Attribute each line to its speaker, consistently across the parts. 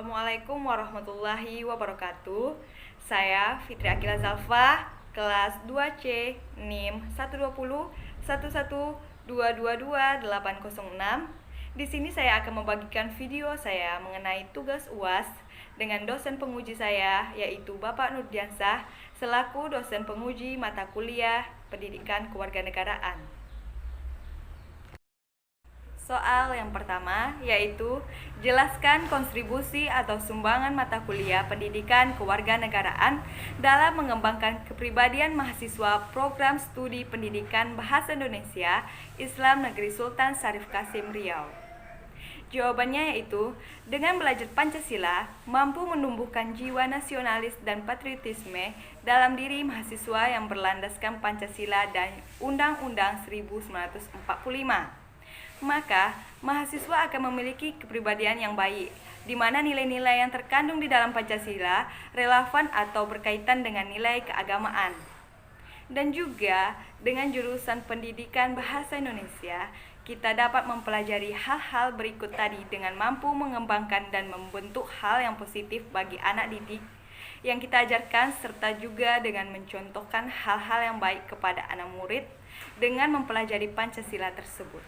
Speaker 1: Assalamualaikum warahmatullahi wabarakatuh. Saya Fitri Akila Zalfa, kelas 2C, NIM 12011222806. Di sini saya akan membagikan video saya mengenai tugas UAS dengan dosen penguji saya, yaitu Bapak Nurdiansah, selaku dosen penguji mata kuliah Pendidikan Kewarganegaraan. Soal yang pertama yaitu jelaskan kontribusi atau sumbangan mata kuliah pendidikan kewarganegaraan dalam mengembangkan kepribadian mahasiswa program studi pendidikan Bahasa Indonesia Islam Negeri Sultan Syarif Kasim Riau. Jawabannya yaitu dengan belajar Pancasila mampu menumbuhkan jiwa nasionalis dan patriotisme dalam diri mahasiswa yang berlandaskan Pancasila dan Undang-Undang 1945. Maka, mahasiswa akan memiliki kepribadian yang baik, di mana nilai-nilai yang terkandung di dalam Pancasila relevan atau berkaitan dengan nilai keagamaan. Dan juga, dengan jurusan pendidikan Bahasa Indonesia, kita dapat mempelajari hal-hal berikut tadi dengan mampu mengembangkan dan membentuk hal yang positif bagi anak didik yang kita ajarkan, serta juga dengan mencontohkan hal-hal yang baik kepada anak murid dengan mempelajari Pancasila tersebut.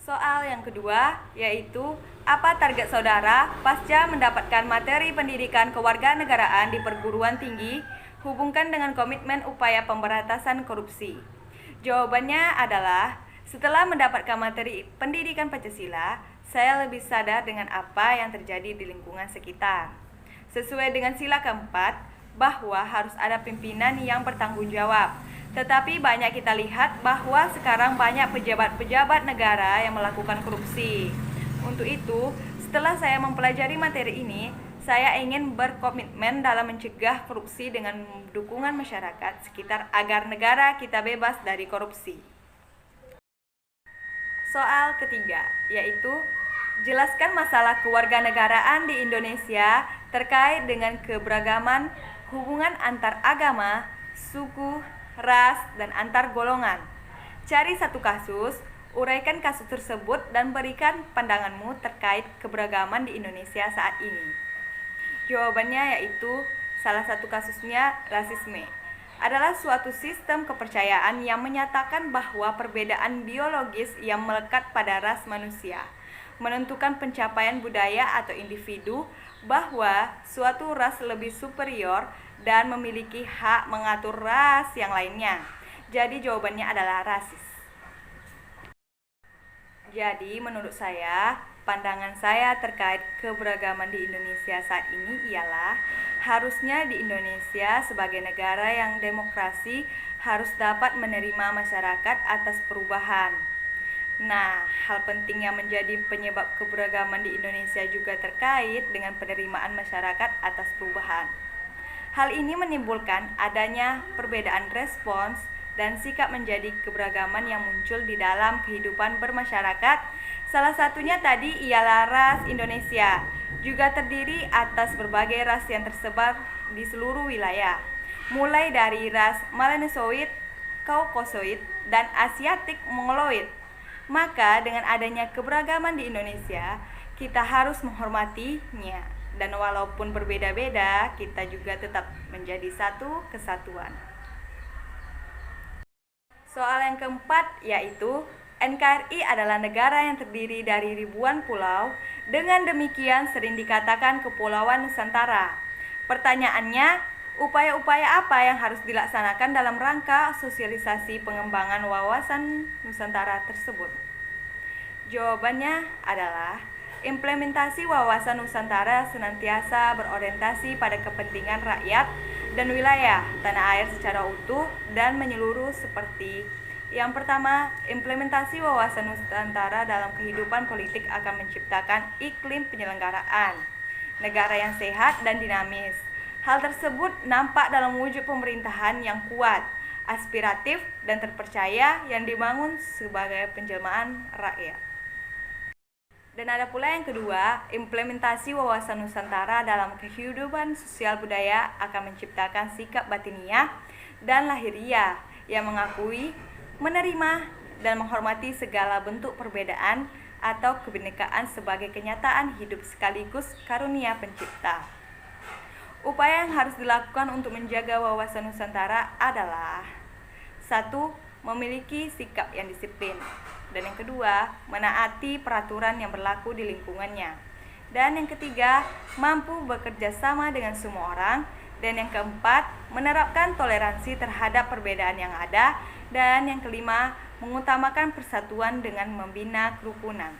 Speaker 1: Soal yang kedua yaitu apa target saudara pasca mendapatkan materi pendidikan kewarganegaraan di perguruan tinggi, hubungkan dengan komitmen upaya pemberantasan korupsi. Jawabannya adalah setelah mendapatkan materi pendidikan Pancasila, saya lebih sadar dengan apa yang terjadi di lingkungan sekitar. Sesuai dengan sila keempat, bahwa harus ada pimpinan yang bertanggung jawab. Tetapi banyak kita lihat bahwa sekarang banyak pejabat-pejabat negara yang melakukan korupsi. Untuk itu, setelah saya mempelajari materi ini, saya ingin berkomitmen dalam mencegah korupsi dengan dukungan masyarakat sekitar agar negara kita bebas dari korupsi. Soal ketiga, yaitu jelaskan masalah kewarganegaraan di Indonesia terkait dengan keberagaman, hubungan antar agama, suku, ras, dan antar golongan. Cari satu kasus, uraikan kasus tersebut dan berikan pandanganmu terkait keberagaman di Indonesia saat ini. Jawabannya yaitu salah satu kasusnya rasisme. Adalah suatu sistem kepercayaan yang menyatakan bahwa perbedaan biologis yang melekat pada ras manusia menentukan pencapaian budaya atau individu, bahwa suatu ras lebih superior dan memiliki hak mengatur ras yang lainnya. Jadi jawabannya adalah rasis. Jadi menurut saya, pandangan saya terkait keberagaman di Indonesia saat ini ialah harusnya di Indonesia sebagai negara yang demokrasi harus dapat menerima masyarakat atas perubahan. Nah, hal penting yang menjadi penyebab keberagaman di Indonesia juga terkait dengan penerimaan masyarakat atas perubahan. Hal ini menimbulkan adanya perbedaan respons dan sikap menjadi keberagaman yang muncul di dalam kehidupan bermasyarakat. Salah satunya tadi ialah ras Indonesia, juga terdiri atas berbagai ras yang tersebar di seluruh wilayah, mulai dari ras Melanesoid, Kaukasoid, dan Asiatik Mongoloid. Maka dengan adanya keberagaman di Indonesia, kita harus menghormatinya. Dan walaupun berbeda-beda, kita juga tetap menjadi satu kesatuan. Soal yang keempat yaitu NKRI adalah negara yang terdiri dari ribuan pulau. Dengan demikian sering dikatakan Kepulauan Nusantara. Pertanyaannya, upaya-upaya apa yang harus dilaksanakan dalam rangka sosialisasi pengembangan wawasan Nusantara tersebut? Jawabannya adalah implementasi wawasan Nusantara senantiasa berorientasi pada kepentingan rakyat dan wilayah tanah air secara utuh dan menyeluruh seperti: yang pertama, implementasi wawasan Nusantara dalam kehidupan politik akan menciptakan iklim penyelenggaraan negara yang sehat dan dinamis. Hal tersebut nampak dalam wujud pemerintahan yang kuat, aspiratif, dan terpercaya yang dibangun sebagai penjelmaan rakyat. Dan ada pula yang kedua, implementasi wawasan Nusantara dalam kehidupan sosial budaya akan menciptakan sikap batiniah dan lahiriah yang mengakui, menerima, dan menghormati segala bentuk perbedaan atau kebinekaan sebagai kenyataan hidup sekaligus karunia pencipta. Upaya yang harus dilakukan untuk menjaga wawasan Nusantara adalah: 1. Memiliki sikap yang disiplin. Dan yang kedua, menaati peraturan yang berlaku di lingkungannya. Dan yang ketiga, mampu bekerja sama dengan semua orang. Dan yang keempat, menerapkan toleransi terhadap perbedaan yang ada. Dan yang kelima, mengutamakan persatuan dengan membina kerukunan.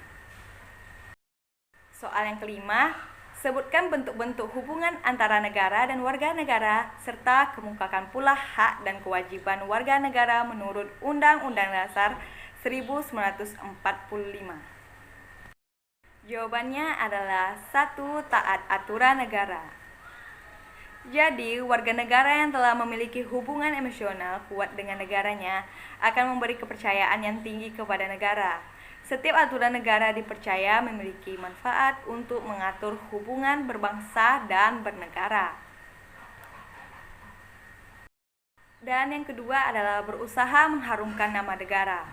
Speaker 1: Soal yang kelima, sebutkan bentuk-bentuk hubungan antara negara dan warga negara, serta kemukakan pula hak dan kewajiban warga negara menurut Undang-Undang Dasar 1945. Jawabannya adalah 1. Taat aturan negara. Jadi, warga negara yang telah memiliki hubungan emosional kuat dengan negaranya akan memberi kepercayaan yang tinggi kepada negara. Setiap aturan negara dipercaya memiliki manfaat untuk mengatur hubungan berbangsa dan bernegara. Dan yang kedua adalah berusaha mengharumkan nama negara.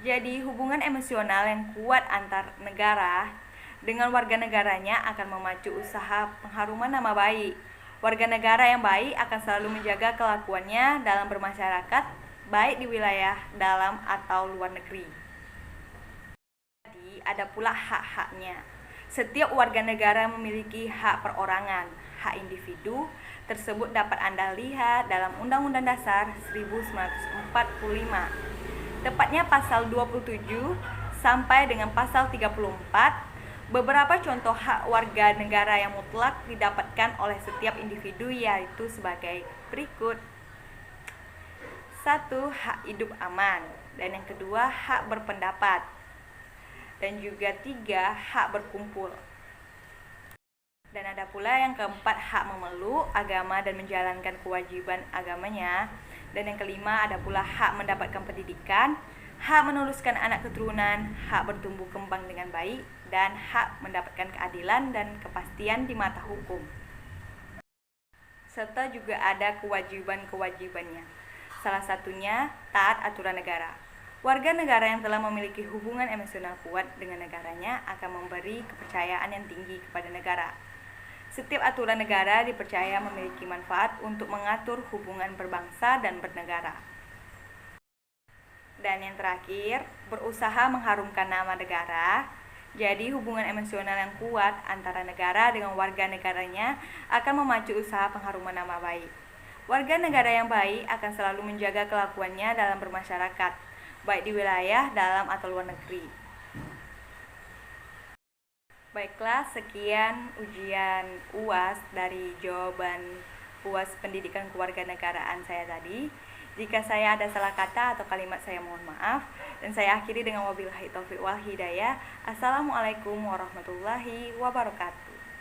Speaker 1: Jadi, hubungan emosional yang kuat antar negara dengan warga negaranya akan memacu usaha pengharuman nama baik. Warga negara yang baik akan selalu menjaga kelakuannya dalam bermasyarakat, baik di wilayah dalam atau luar negeri. Jadi, ada pula hak-haknya. Setiap warga negara memiliki hak perorangan. Hak individu tersebut dapat Anda lihat dalam Undang-Undang Dasar 1945. Tepatnya pasal 27 sampai dengan pasal 34. Beberapa contoh hak warga negara yang mutlak didapatkan oleh setiap individu yaitu sebagai berikut. 1. Hak hidup aman. Dan yang kedua, hak berpendapat. Dan juga 3. Hak berkumpul. Dan ada pula yang keempat, hak memeluk agama dan menjalankan kewajiban agamanya. Dan yang kelima, ada pula hak mendapatkan pendidikan, hak meneruskan anak keturunan, hak bertumbuh kembang dengan baik, dan hak mendapatkan keadilan dan kepastian di mata hukum. Serta juga ada kewajiban-kewajibannya. Salah satunya, taat aturan negara. Warga negara yang telah memiliki hubungan emosional kuat dengan negaranya akan memberi kepercayaan yang tinggi kepada negara. Setiap aturan negara dipercaya memiliki manfaat untuk mengatur hubungan berbangsa dan bernegara. Dan yang terakhir, berusaha mengharumkan nama negara. Jadi, hubungan emosional yang kuat antara negara dengan warga negaranya akan memacu usaha pengharuman nama baik. Warga negara yang baik akan selalu menjaga kelakuannya dalam bermasyarakat, baik di wilayah, dalam atau luar negeri. Baiklah, sekian ujian UAS dari jawaban UAS Pendidikan Kewarganegaraan saya tadi. Jika saya ada salah kata atau kalimat, saya mohon maaf. Dan saya akhiri dengan wabillahi taufiq wal hidayah. Assalamualaikum warahmatullahi wabarakatuh.